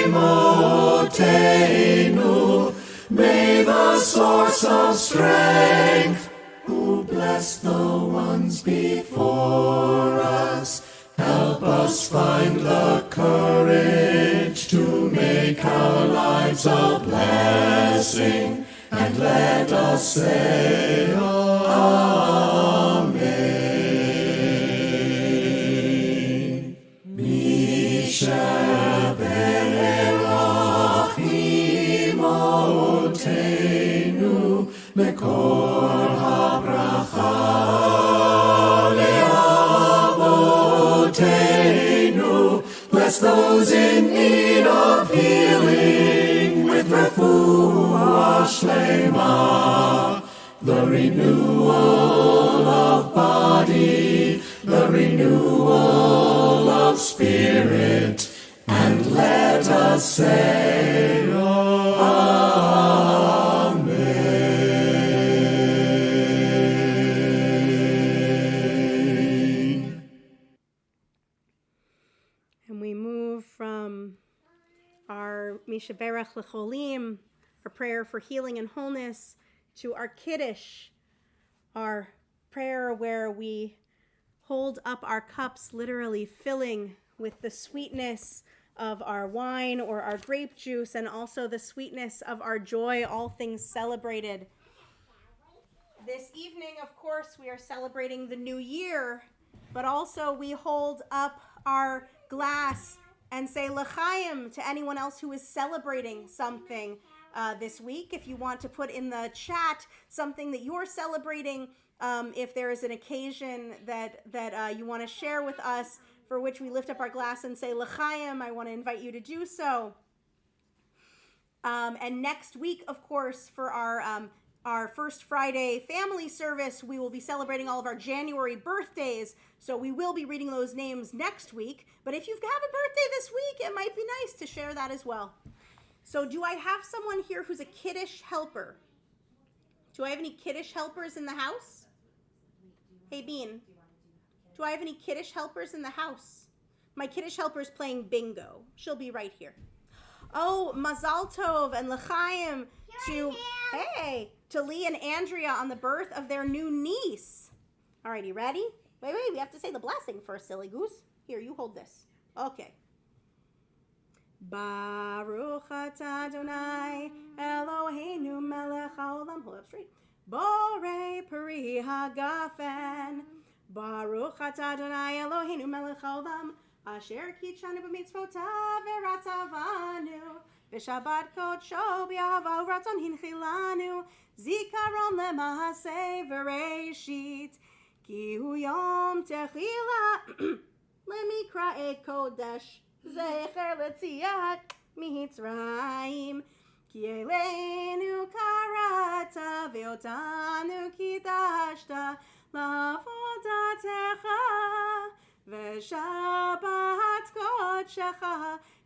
Leimotenu. May the source of strength, who blessed the ones before us, help us find the courage to make our lives a blessing, and let us say Amen. Mishaberach Imotenu Mekor HaBracha Leavotenu. Bless those in need of healing with refuah shlema, the renewal of body, the renewal of spirit, and let us say Amen. And we move from our Mishaberach Lecholim, our prayer for healing and wholeness, to our Kiddush, our prayer where we hold up our cups, literally filling with the sweetness of our wine or our grape juice, and also the sweetness of our joy, all things celebrated. This evening, of course, we are celebrating the new year, but also we hold up our glass and say l'chaim to anyone else who is celebrating something this week. If you want to put in the chat something that you're celebrating, if there is an occasion that you want to share with us, for which we lift up our glass and say l'chaim, I want to invite you to do so. And next week, of course, for our First Friday family service, we will be celebrating all of our January birthdays. So we will be reading those names next week. But if you have a birthday this week, it might be nice to share that as well. So do I have someone here who's a Kiddush helper? Do I have any Kiddush helpers in the house? Hey, Bean. Do I have any Kiddush helpers in the house? My Kiddush helper is playing bingo. She'll be right here. Oh, Mazal Tov and L'chaim to Lee and Andrea on the birth of their new niece. All righty, ready? Wait, we have to say the blessing first, silly goose. Here, you hold this. Okay. Baruch atah Adonai Eloheinu melech haolam. Hold up straight. Borei peri hagafen. Baruch atah Adonai Eloheinu melech haolam. Asher kitshanu b'mitzvotav v'ratzavanu. V'shabbat kodsho b'yahava u'ratzon hinchilanu. Zikaron lema'aseh v'reishit. Ki hu yom techila lemikra'e kodesh. Zecher letziat mitzrayim. Ki eleinu karata ve'otanu kidashta la'avodatecha. V'shabbat kodshecha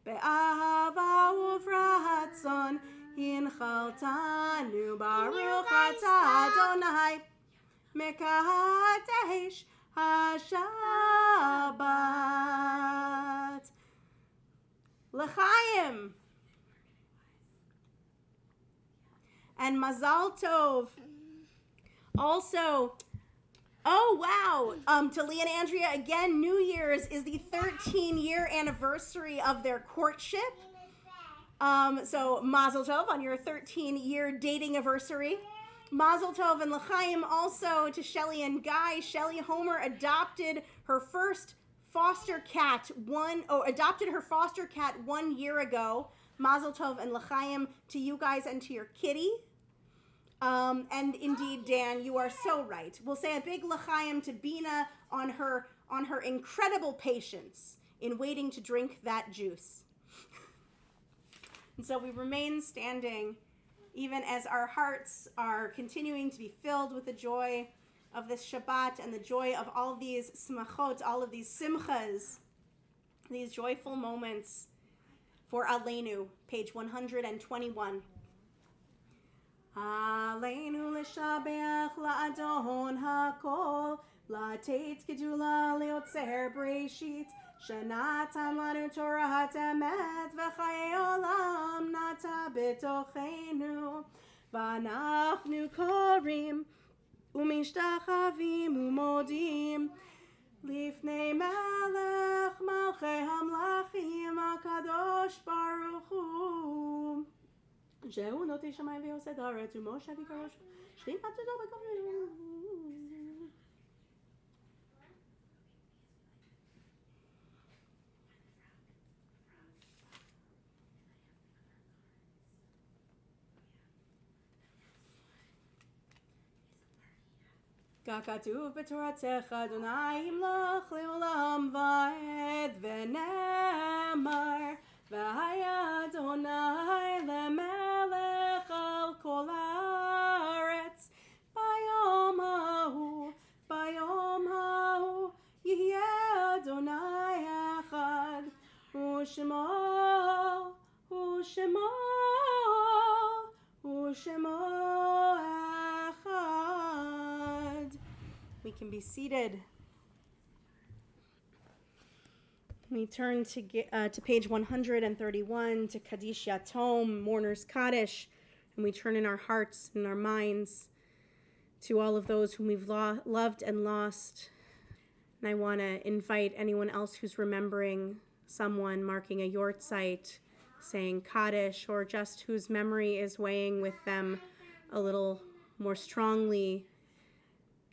be'ahava uvratzon hinchaltanu. Baruch atah Adonai mekadesh haShabbat. L'chaim and Mazal Tov. Also, oh wow, to Lee and Andrea again, New Year's is the 13-year anniversary of their courtship. So Mazel Tov on your 13-year dating anniversary. Mazel Tov and L'chaim also to Shelly and Guy. Shelly Homer adopted her foster cat 1 year ago. Mazel Tov and L'chaim to you guys and to your kitty. And indeed, Dan, you are so right. We'll say a big L'chaim to Bina on her incredible patience in waiting to drink that juice. And so we remain standing even as our hearts are continuing to be filled with the joy of this Shabbat and the joy of all these smachot, all of these simchas, these joyful moments for Aleinu, page 121. Aleinu l'shabeach la'adon hakol, la'tet gedula liotzer breshit, shenatan lanu Torah emet v'chayei olam nata b'tochenu, v'anachnu korim umishtachavim umodim lifnei melech malchei hamlachim akadosh baruch hu. Zeu noti shamayim v'yosed haaretz u'moshe v'karosh shrim ha'tzodo b'kavim. ככתוב בתורתך אדוני ימלוך לעולם ועד ונאמר והיה אדוני למלך על כל הארץ ביום ההוא יהיה אדוני אחד ושמו אחד. We can be seated. We turn to page 131 to Kaddish Yatom, Mourner's Kaddish, and we turn in our hearts and our minds to all of those whom we've loved and lost. And I want to invite anyone else who's remembering someone, marking a yortzeit, saying Kaddish, or just whose memory is weighing with them a little more strongly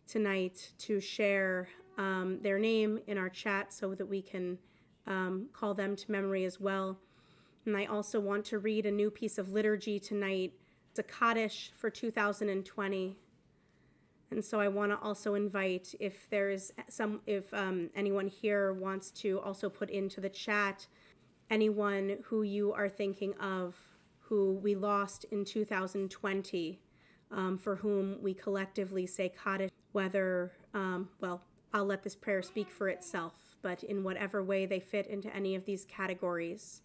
tonight, to share their name in our chat so that we can call them to memory as well. And I also want to read a new piece of liturgy tonight. It's a Kaddish for 2020. And so I want to also invite, if anyone here wants to also put into the chat anyone who you are thinking of who we lost in 2020, for whom we collectively say Kaddish, whether, I'll let this prayer speak for itself, but in whatever way they fit into any of these categories,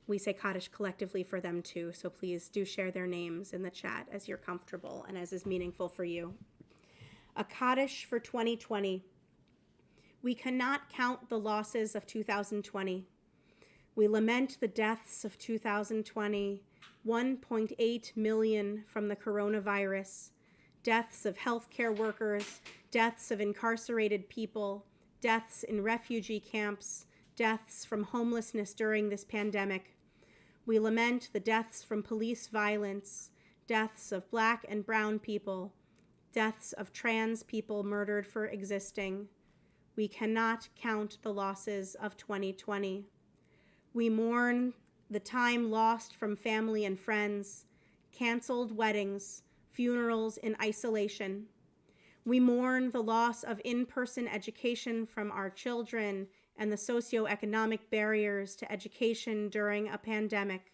we say Kaddish collectively for them too. So please do share their names in the chat as you're comfortable and as is meaningful for you. A Kaddish for 2020. We cannot count the losses of 2020. We lament the deaths of 2020, 1.8 million from the coronavirus, deaths of healthcare workers, deaths of incarcerated people, deaths in refugee camps, deaths from homelessness during this pandemic. We lament the deaths from police violence, deaths of Black and brown people, deaths of trans people murdered for existing. We cannot count the losses of 2020. We mourn the time lost from family and friends, canceled weddings, funerals in isolation. We mourn the loss of in-person education from our children and the socioeconomic barriers to education during a pandemic.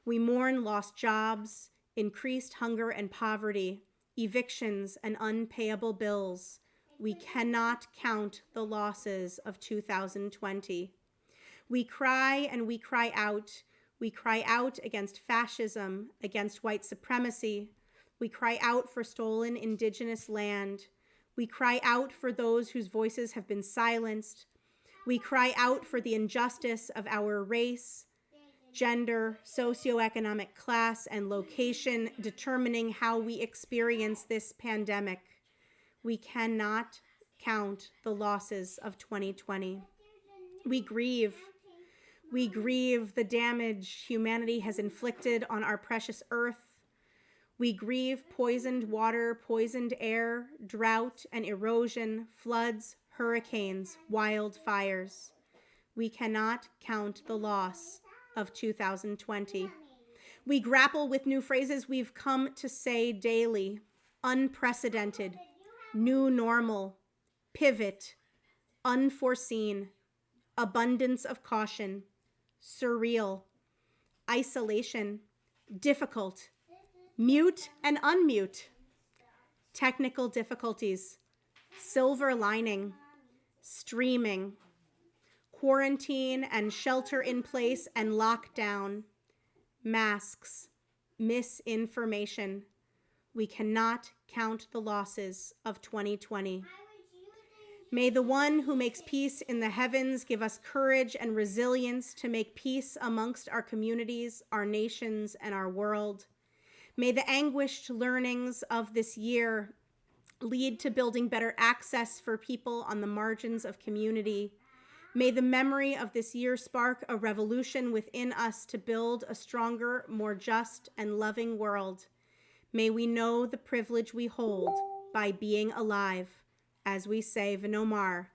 We mourn lost jobs, increased hunger and poverty, evictions and unpayable bills. We cannot count the losses of 2020. We cry and we cry out. We cry out against fascism, against white supremacy. We cry out for stolen indigenous land. We cry out for those whose voices have been silenced. We cry out for the injustice of our race, gender, socioeconomic class, and location determining how we experience this pandemic. We cannot count the losses of 2020. We grieve. We grieve the damage humanity has inflicted on our precious earth. We grieve poisoned water, poisoned air, drought and erosion, floods, hurricanes, wildfires. We cannot count the loss of 2020. We grapple with new phrases we've come to say daily: unprecedented, new normal, pivot, unforeseen, abundance of caution, surreal, isolation, difficult, mute and unmute, technical difficulties, silver lining, streaming, quarantine and shelter in place and lockdown, masks, misinformation. We cannot count the losses of 2020. May the one who makes peace in the heavens give us courage and resilience to make peace amongst our communities, our nations, and our world. May the anguished learnings of this year lead to building better access for people on the margins of community. May the memory of this year spark a revolution within us to build a stronger, more just, and loving world. May we know the privilege we hold by being alive, as we say, V'nomar,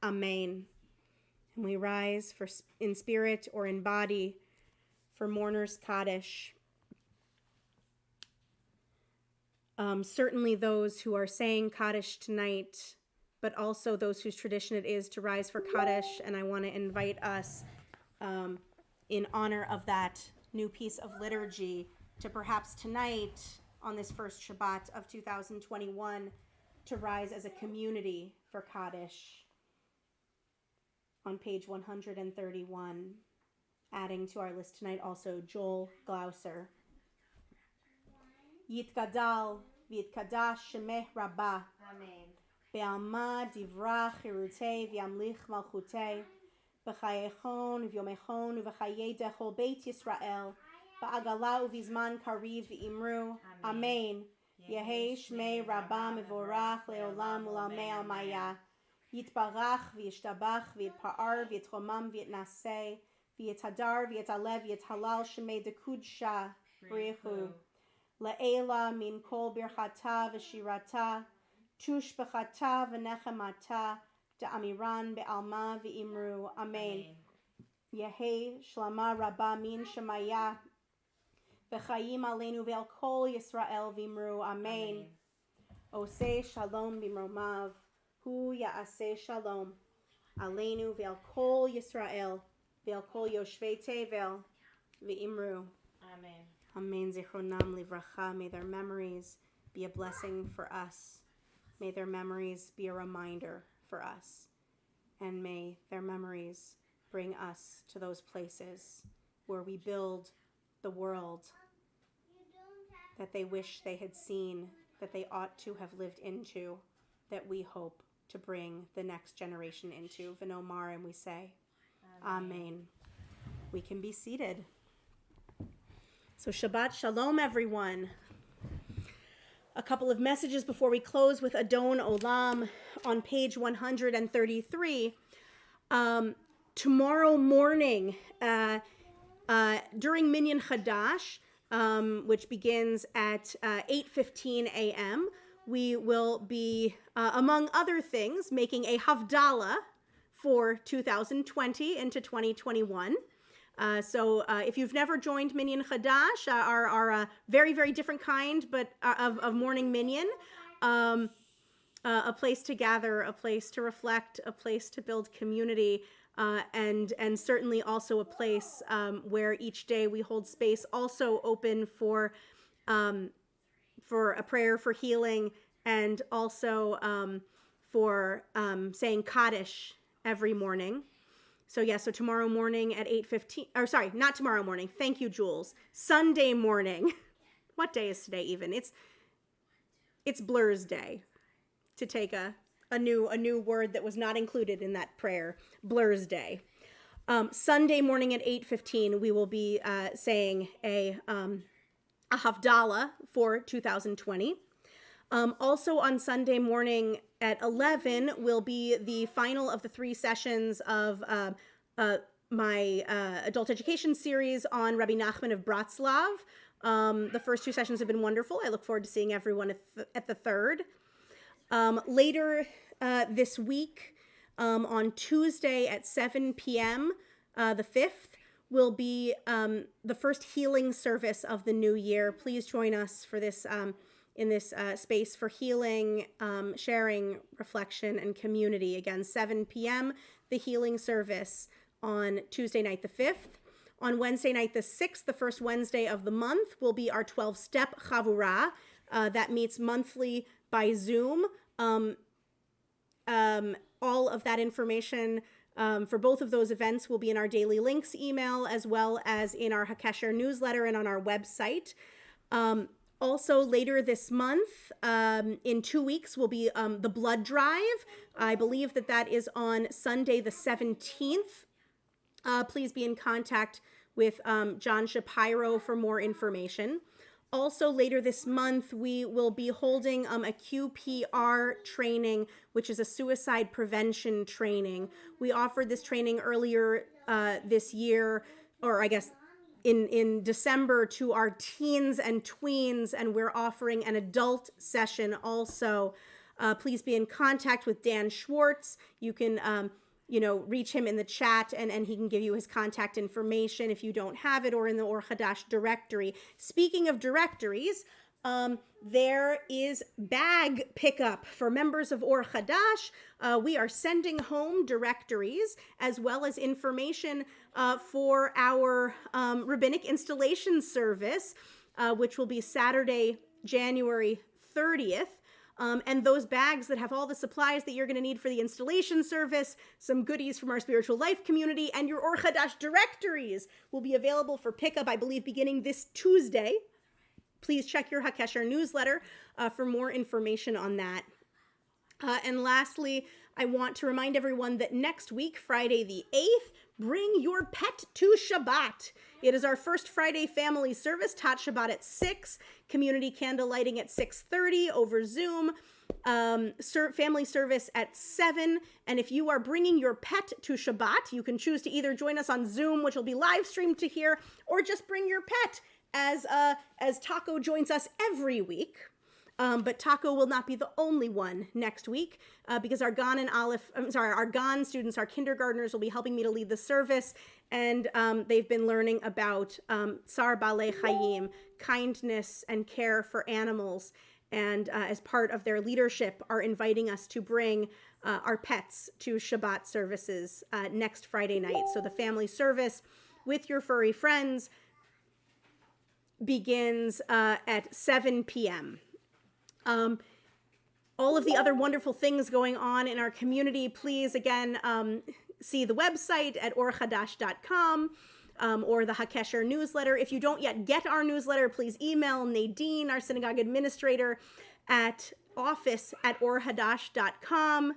Amen. And we rise in spirit or in body for mourners Kaddish. Certainly those who are saying Kaddish tonight, but also those whose tradition it is to rise for Kaddish. And I want to invite us, in honor of that new piece of liturgy, to perhaps tonight, on this first Shabbat of 2021, to rise as a community for Kaddish on page 131. Adding to our list tonight also Joel Glauser. Yitgadal v'yitkadash shemeh rabbah. Amen. Be'alma divrach chirutei v'yamlich malchutei. B'chayechon v'yomechon v'chayei dechol Beit Yisrael. Ba'agala u'vizman kariv v'imru. Amen. Yehei shmei rabbah mevorach leolam u'lamei almaya. Yitbarach v'yishtabach v'yitpa'ar v'yitromam v'yitnaseh. V'yitadar v'yitalev v'yithalal shmei dekudsha. Brichu. Le'ela min kol birchata v'shirata. Tush b'chata v'nechemata. Da'amiran be'alma v'imru. Amen. Yehei shlama rabbah min shemaya. V'chayim aleinu ve'al kol Yisrael v'imru. Amen. Oseh shalom b'mromav. Hu ya'aseh shalom. Aleinu ve'al kol Yisrael. Ve'al kol yoshvei tevel. V'imru. Amen. Amen. Zichronam livracha. May their memories be a blessing for us. May their memories be a reminder for us. And may their memories bring us to those places where we build the world that they wish they had seen, that they ought to have lived into, that we hope to bring the next generation into. V'nomar, and we say, Amen. We can be seated. So Shabbat Shalom, everyone. A couple of messages before we close with Adon Olam on page 133. Tomorrow morning, during Minyan Hadash, which begins at 8:15 a.m., we will be, among other things, making a Havdalah for 2020 into 2021. So if you've never joined Minyan Hadash, our very, very different kind, but of morning Minyan, a place to gather, a place to reflect, a place to build community, and certainly also a place where each day we hold space also open for a prayer for healing, and also for saying Kaddish every morning. So so tomorrow morning at 8:15, or sorry, not tomorrow morning. Thank you, Jules. Sunday morning. What day is today even? It's Blur's Day, to take a new word that was not included in that prayer. Blur's Day. Sunday morning at 8:15, we will be saying a Havdalah for 2020. Also on Sunday morning at 11 will be the final of the 3 sessions of my adult education series on Rabbi Nachman of Bratslav. The first 2 sessions have been wonderful. I look forward to seeing everyone at the third. Later this week, on Tuesday at 7 p.m., the 5th, will be the first healing service of the new year. Please join us for this in this space for healing, sharing, reflection, and community. Again, 7 p.m., the healing service on Tuesday night the 5th. On Wednesday night the 6th, the first Wednesday of the month, will be our 12-step Chavurah that meets monthly by Zoom. All of that information for both of those events will be in our Daily Links email, as well as in our HaKesher newsletter and on our website. Also, later this month, in 2 weeks, will be the blood drive. I believe that is on Sunday the 17th. Please be in contact with John Shapiro for more information. Also, later this month, we will be holding a QPR training, which is a suicide prevention training. We offered this training earlier this year, or I guess in December, to our teens and tweens, and we're offering an adult session also. Please be in contact with Dan Schwartz. You can reach him in the chat, and he can give you his contact information if you don't have it, or in the Or Hadash directory. Speaking of directories, there is bag pickup for members of Or Hadash. We are sending home directories as well as information for our rabbinic installation service, which will be Saturday, January 30th. And those bags that have all the supplies that you're going to need for the installation service, some goodies from our spiritual life community, and your Or Hadash directories will be available for pickup, I believe, beginning this Tuesday. Please check your HaKesher newsletter for more information on that. And lastly, I want to remind everyone that next week, Friday the 8th, bring your pet to Shabbat. It is our first Friday family service, Tat Shabbat at 6, community candle lighting at 6:30 over Zoom, family service at 7. And if you are bringing your pet to Shabbat, you can choose to either join us on Zoom, which will be live streamed to here, or just bring your pet as Taco joins us every week. But Taco will not be the only one next week because our Gan students, our kindergartners, will be helping me to lead the service, and they've been learning about Tsar Balei Chayim, kindness and care for animals, and as part of their leadership are inviting us to bring our pets to Shabbat services next Friday night. So the family service with your furry friends begins at 7 p.m. All of the other wonderful things going on in our community, please, again, see the website at orhadash.com or the HaKesher newsletter. If you don't yet get our newsletter, please email Nadine, our synagogue administrator, at office@orhadash.com.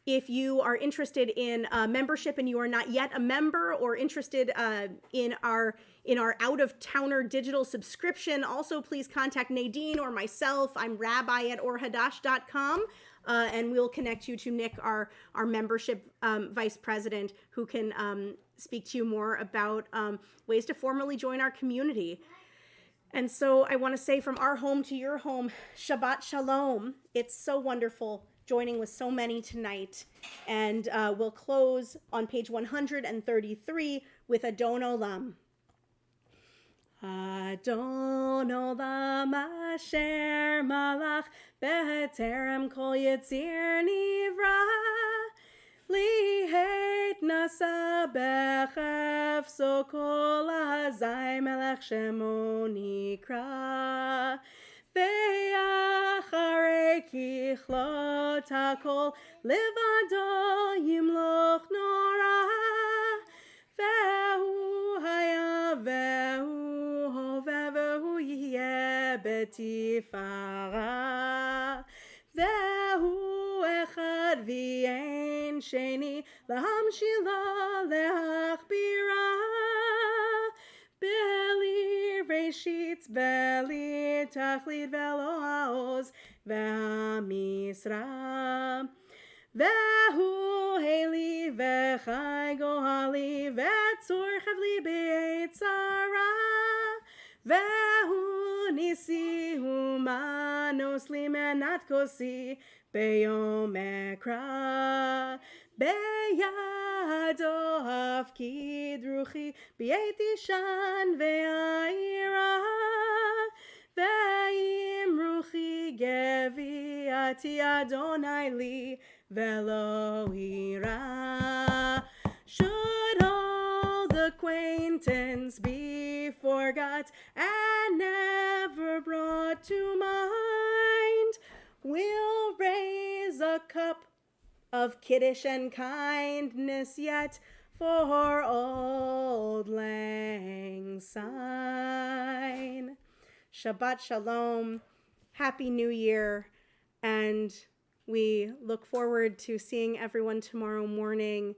If you are interested in membership and you are not yet a member, or interested in our out-of-towner digital subscription, also please contact Nadine or myself. I'm rabbi@orhadash.com, and we'll connect you to Nick, our membership vice president, who can speak to you more about ways to formally join our community. And so I want to say, from our home to your home, Shabbat Shalom. It's so wonderful joining with so many tonight. And we'll close on page 133 with Adon Olam. Adon Olam Asher Malach Be'terem Kol Yetzir Nivra Lihet Nasa Bechefso Kol Hazai Melech Shemo Nikra Ve'acharei Kichlot HaKol Levado Yimloch Nora Ve'hu Haya Ve'hu Hove Ve'hu Yeh Betifara Ve'hu Echad V'yein Sheni Lahamshila Leachbira Beli Reshit Beli Tachlit Velo Haoz Ve'amisra Ve'hu Heli Ve'chai Gohali Ve'tzur Chavli Be'etzara Ve'hu Nisi Humanos Limenat Kosi Be'yom Ekra Be'yado Hafkid Ruchi Be'etishan Ve'aira Ve'im Ruchi Geviati Adonai Li Ve'lo ira. Should old acquaintance be forgot and never brought to mind, We'll raise a cup of Kiddush and kindness yet for Old Lang Syne. Shabbat Shalom, Happy New Year, and we look forward to seeing everyone tomorrow morning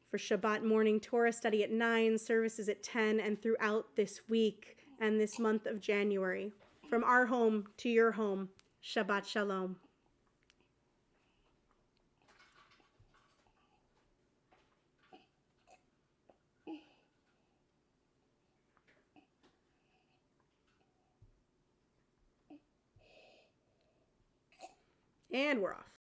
for Shabbat morning Torah study at 9, services at 10, and throughout this week and this month of January. From our home to your home, Shabbat Shalom. And we're off.